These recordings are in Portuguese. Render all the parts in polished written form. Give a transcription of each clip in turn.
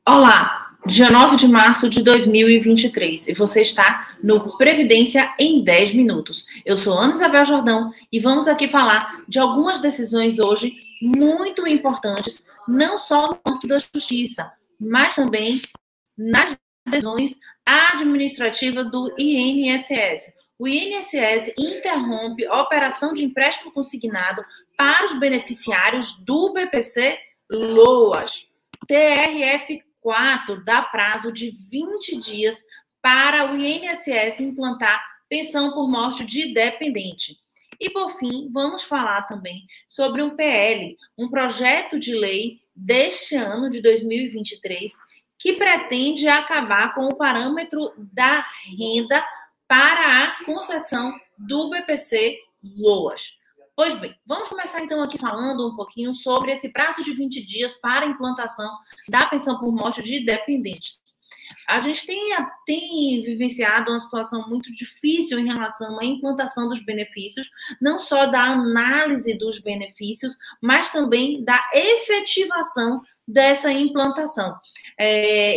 Olá, dia 9 de março de 2023 e você está no Previdência em 10 minutos. Eu sou Ana Isabel Jordão e vamos aqui falar de algumas decisões hoje muito importantes, não só no âmbito da justiça, mas também nas decisões administrativas do INSS. O INSS interrompe a operação de empréstimo consignado para os beneficiários do BPC LOAS. TRF4 dá prazo de 20 dias para o INSS implantar pensão por morte de dependente. E, por fim, vamos falar também sobre um PL, um projeto de lei deste ano de 2023, que pretende acabar com o parâmetro da renda para a concessão do BPC LOAS. Pois bem, vamos começar então aqui falando um pouquinho sobre esse prazo de 20 dias para a implantação da pensão por morte de dependentes. A gente tem vivenciado uma situação muito difícil em relação à implantação dos benefícios, não só da análise dos benefícios, mas também da efetivação dessa implantação.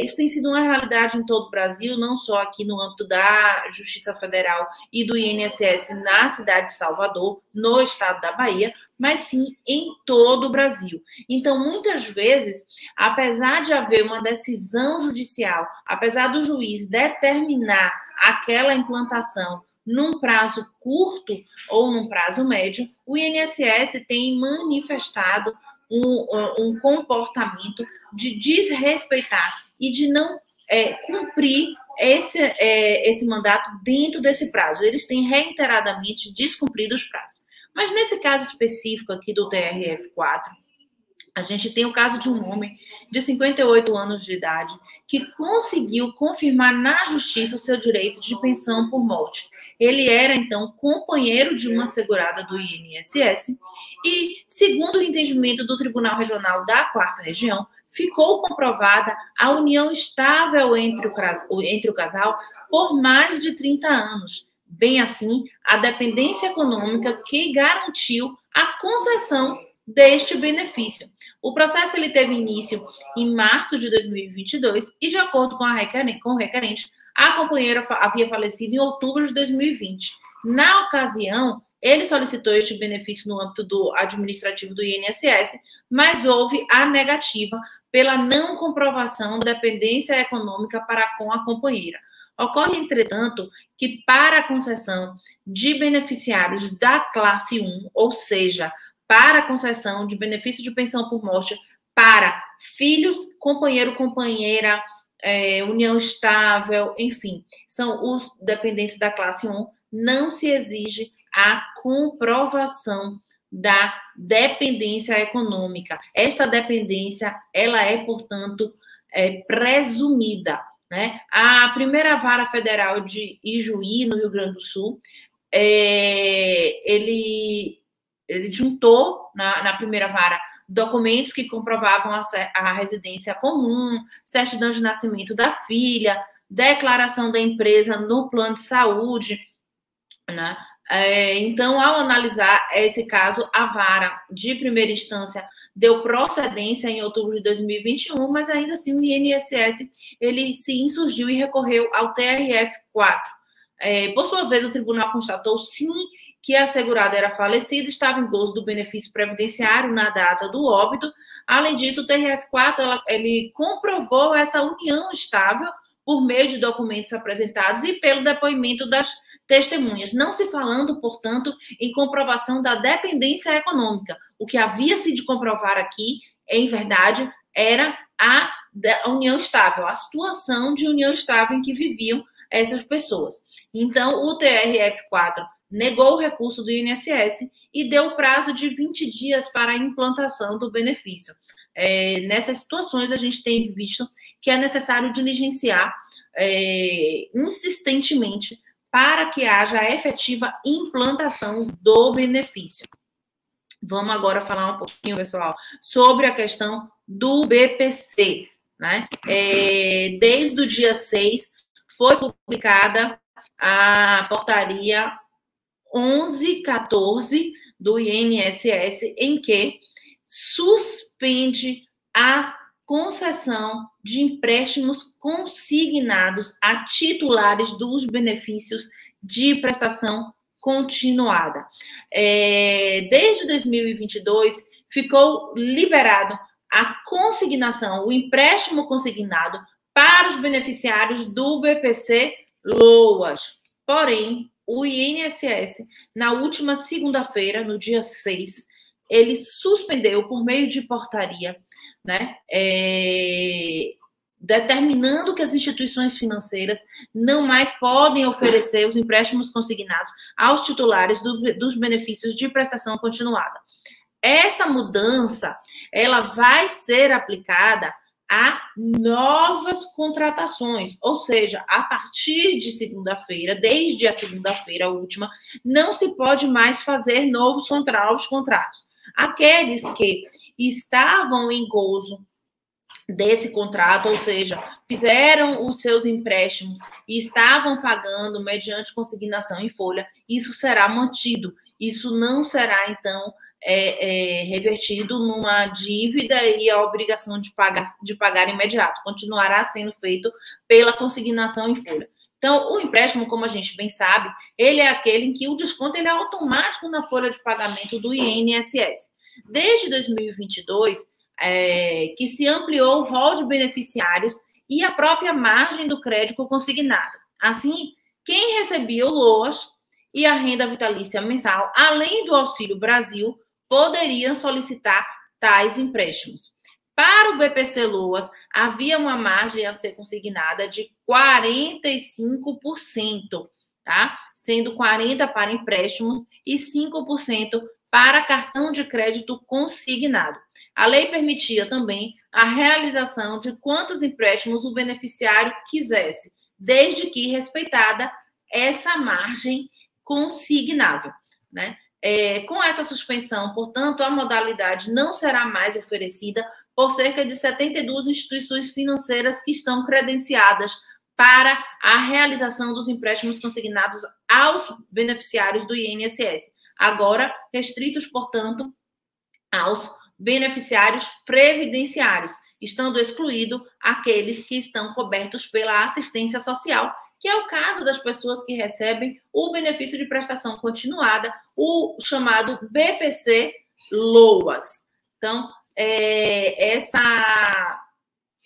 Isso tem sido uma realidade em todo o Brasil, não só aqui no âmbito da Justiça Federal e do INSS na cidade de Salvador, no estado da Bahia, mas sim em todo o Brasil. Então, muitas vezes, apesar de haver uma decisão judicial, apesar do juiz determinar aquela implantação num prazo curto ou num prazo médio, o INSS tem manifestado um comportamento de desrespeitar e de não cumprir esse mandato dentro desse prazo. Eles têm reiteradamente descumprido os prazos. Mas nesse caso específico aqui do TRF4, a gente tem o caso de um homem de 58 anos de idade que conseguiu confirmar na justiça o seu direito de pensão por morte. Ele era, então, companheiro de uma segurada do INSS e, segundo o entendimento do Tribunal Regional da 4ª Região, ficou comprovada a união estável entre o casal por mais de 30 anos. Bem assim, a dependência econômica que garantiu a concessão deste benefício. O processo ele teve início em março de 2022 e, de acordo com o requerente, a companheira havia falecido em outubro de 2020. Na ocasião, ele solicitou este benefício no âmbito do administrativo do INSS, mas houve a negativa pela não comprovação da dependência econômica para com a companheira. Ocorre, entretanto, que para a concessão de beneficiários da classe 1, ou seja, para a concessão de benefício de pensão por morte para filhos, companheiro, companheira, união estável, enfim, são os dependentes da classe 1, não se exige a comprovação da dependência econômica. Esta dependência, ela é, portanto, presumida, né? A primeira vara federal de Ijuí, no Rio Grande do Sul, ele juntou na primeira vara documentos que comprovavam a residência comum, certidão de nascimento da filha, declaração da empresa no plano de saúde, né? Então, ao analisar esse caso, a vara de primeira instância deu procedência em outubro de 2021, mas ainda assim o INSS ele se insurgiu e recorreu ao TRF4. Por sua vez, o tribunal constatou, sim, que a segurada era falecida, estava em gozo do benefício previdenciário na data do óbito. Além disso, o TRF4 ele comprovou essa união estável por meio de documentos apresentados e pelo depoimento das testemunhas, não se falando, portanto, em comprovação da dependência econômica. O que havia-se de comprovar aqui, em verdade, era a união estável, a situação de união estável em que viviam essas pessoas. Então, o TRF4 negou o recurso do INSS e deu prazo de 20 dias para a implantação do benefício. Nessas situações, a gente tem visto que é necessário diligenciar insistentemente para que haja a efetiva implantação do benefício. Vamos agora falar um pouquinho, pessoal, sobre a questão do BPC, né? Desde o dia 6, foi publicada a portaria 1114 do INSS, em que suspende a concessão de empréstimos consignados a titulares dos benefícios de prestação continuada. Desde 2022, ficou liberado a consignação, o empréstimo consignado para os beneficiários do BPC Loas. Porém, o INSS, na última segunda-feira, no dia 6, ele suspendeu, por meio de portaria, né, determinando que as instituições financeiras não mais podem oferecer os empréstimos consignados aos titulares dos benefícios de prestação continuada. Essa mudança, ela vai ser aplicada a novas contratações, ou seja, a partir de segunda-feira, desde a segunda-feira última, não se pode mais fazer novos contratos. Aqueles que estavam em gozo desse contrato, ou seja, fizeram os seus empréstimos e estavam pagando mediante consignação em folha, isso será mantido. Isso não será, então, revertido numa dívida e a obrigação de pagar imediato. Continuará sendo feito pela consignação em folha. Então, o empréstimo, como a gente bem sabe, ele é aquele em que o desconto ele é automático na folha de pagamento do INSS. Desde 2022, que se ampliou o rol de beneficiários e a própria margem do crédito consignado. Assim, quem recebia o LOAS e a renda vitalícia mensal, além do Auxílio Brasil, poderiam solicitar tais empréstimos. Para o BPC Loas, havia uma margem a ser consignada de 45%, tá? Sendo 40% para empréstimos e 5% para cartão de crédito consignado. A lei permitia também a realização de quantos empréstimos o beneficiário quisesse, desde que respeitada essa margem consignável, né? Com essa suspensão, portanto, a modalidade não será mais oferecida por cerca de 72 instituições financeiras que estão credenciadas para a realização dos empréstimos consignados aos beneficiários do INSS. Agora, restritos, portanto, aos beneficiários previdenciários, estando excluído aqueles que estão cobertos pela assistência social, que é o caso das pessoas que recebem o benefício de prestação continuada, o chamado BPC Loas. Então,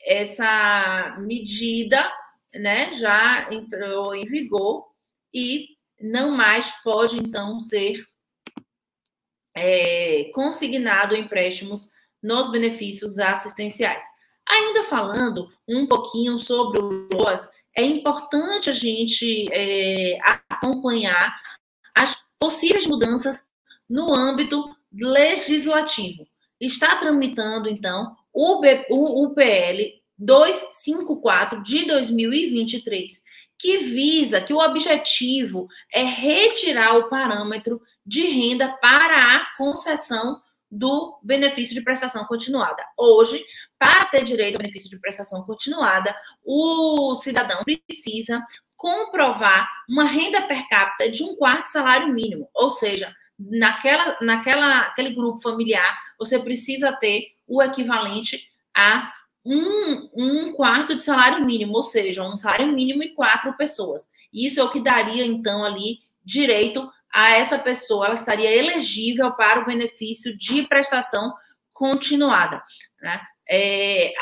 essa medida, né, já entrou em vigor e não mais pode, então, ser consignado empréstimos nos benefícios assistenciais. Ainda falando um pouquinho sobre o LOAS, é importante a gente acompanhar as possíveis mudanças no âmbito legislativo. Está tramitando, então, o PL 254 de 2023, que visa, que o objetivo é retirar o parâmetro de renda para a concessão do benefício de prestação continuada. Hoje, para ter direito ao benefício de prestação continuada, o cidadão precisa comprovar uma renda per capita de 1/4 salário mínimo, ou seja, naquele grupo familiar, você precisa ter o equivalente a um quarto de salário mínimo, ou seja, um salário mínimo e 4 pessoas. Isso é o que daria, então, ali direito a essa pessoa, ela estaria elegível para o benefício de prestação continuada, né?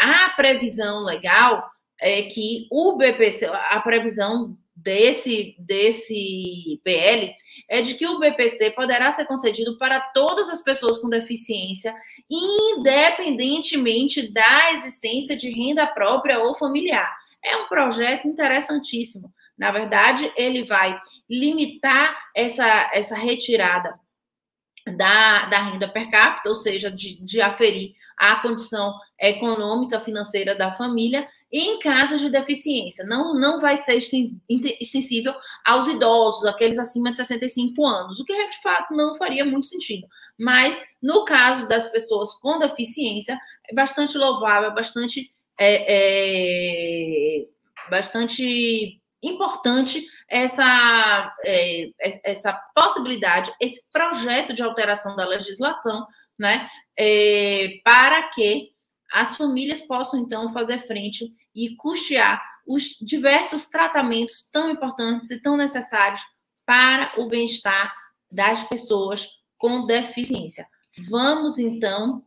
A previsão legal é que o BPC, a previsão desse PL é de que o BPC poderá ser concedido para todas as pessoas com deficiência, independentemente da existência de renda própria ou familiar. É um projeto interessantíssimo. Na verdade, ele vai limitar essa retirada da renda per capita, ou seja, de aferir a condição econômica, financeira da família, em casos de deficiência. Não vai ser extensível aos idosos, aqueles acima de 65 anos, o que de fato não faria muito sentido. Mas, no caso das pessoas com deficiência, é bastante louvável, bastante importante essa possibilidade, esse projeto de alteração da legislação, né, para que as famílias possam, então, fazer frente e custear os diversos tratamentos tão importantes e tão necessários para o bem-estar das pessoas com deficiência. Vamos, então,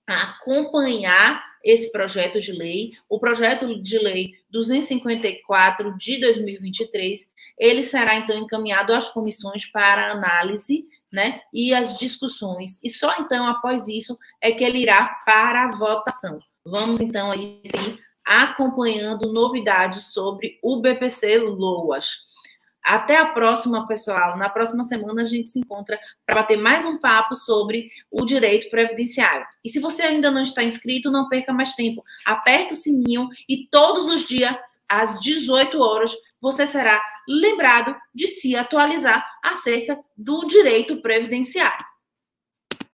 acompanhar esse projeto de lei, o projeto de lei 254 de 2023, ele será, então, encaminhado às comissões para análise, né, e as discussões, e só, então, após isso, é que ele irá para a votação. Vamos, então, aí, seguir acompanhando novidades sobre o BPC-LOAS. Até a próxima, pessoal. Na próxima semana a gente se encontra para bater mais um papo sobre o direito previdenciário. E se você ainda não está inscrito, não perca mais tempo. Aperta o sininho e todos os dias, às 18 horas, você será lembrado de se atualizar acerca do direito previdenciário.